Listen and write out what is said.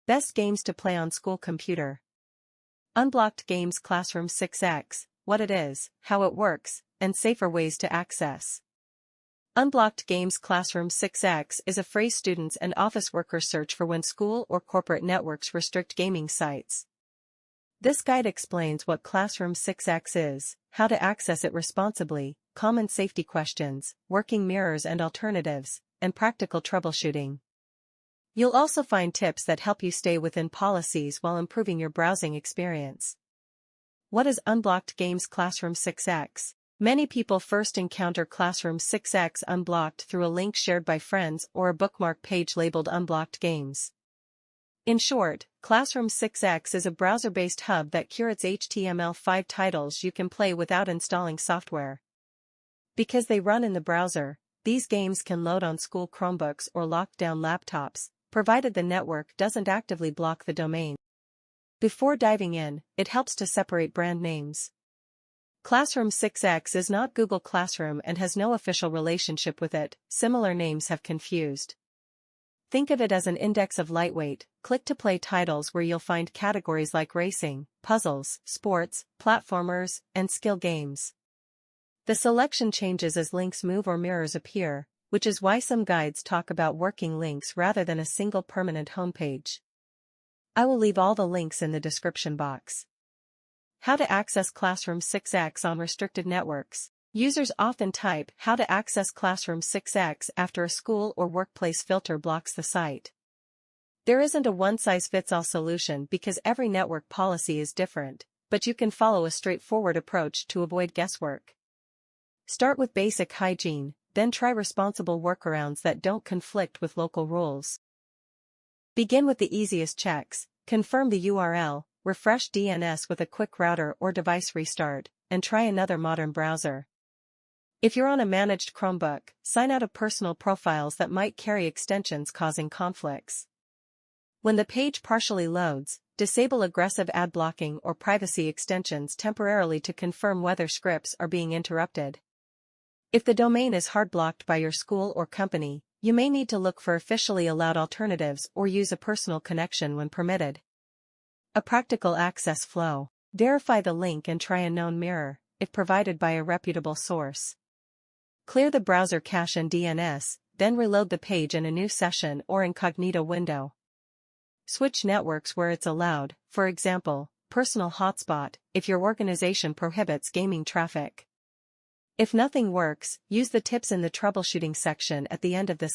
Best games to play on school computer. Unblocked Games Classroom 6X, what it is, how it works, and safer ways to access. Unblocked Games Classroom 6X is a phrase students and office workers search for when school or corporate networks restrict gaming sites. This guide explains what Classroom 6X is, how to access it responsibly, common safety questions, working mirrors and alternatives, and practical troubleshooting. You'll also find tips that help you stay within policies while improving your browsing experience. What is Unblocked Games Classroom 6X? Many people first encounter Classroom 6X unblocked through a link shared by friends or a bookmark page labeled Unblocked Games. In short, Classroom 6X is a browser-based hub that curates HTML5 titles you can play without installing software. Because they run in the browser, these games can load on school Chromebooks or locked-down laptops, provided the network doesn't actively block the domain. Before diving in, it helps to separate brand names. Classroom 6X is not Google Classroom and has no official relationship with it. Similar names have confused. Think of it as an index of lightweight, click-to-play titles where you'll find categories like racing, puzzles, sports, platformers, and skill games. The selection changes as links move or mirrors appear, which is why some guides talk about working links rather than a single permanent homepage. I will leave all the links in the description box. How to access Classroom 6X on restricted networks. Users often type "how to access Classroom 6X" after a school or workplace filter blocks the site. There isn't a one-size-fits-all solution because every network policy is different, but you can follow a straightforward approach to avoid guesswork. Start with basic hygiene, then try responsible workarounds that don't conflict with local rules. Begin with the easiest checks, confirm the URL, refresh DNS with a quick router or device restart, and try another modern browser. If you're on a managed Chromebook, sign out of personal profiles that might carry extensions causing conflicts. When the page partially loads, disable aggressive ad blocking or privacy extensions temporarily to confirm whether scripts are being interrupted. If the domain is hard blocked by your school or company, you may need to look for officially allowed alternatives or use a personal connection when permitted. A practical access flow. Verify the link and try a known mirror, if provided by a reputable source. Clear the browser cache and DNS, then reload the page in a new session or incognito window. Switch networks where it's allowed, for example, personal hotspot, if your organization prohibits gaming traffic. If nothing works, use the tips in the troubleshooting section at the end of this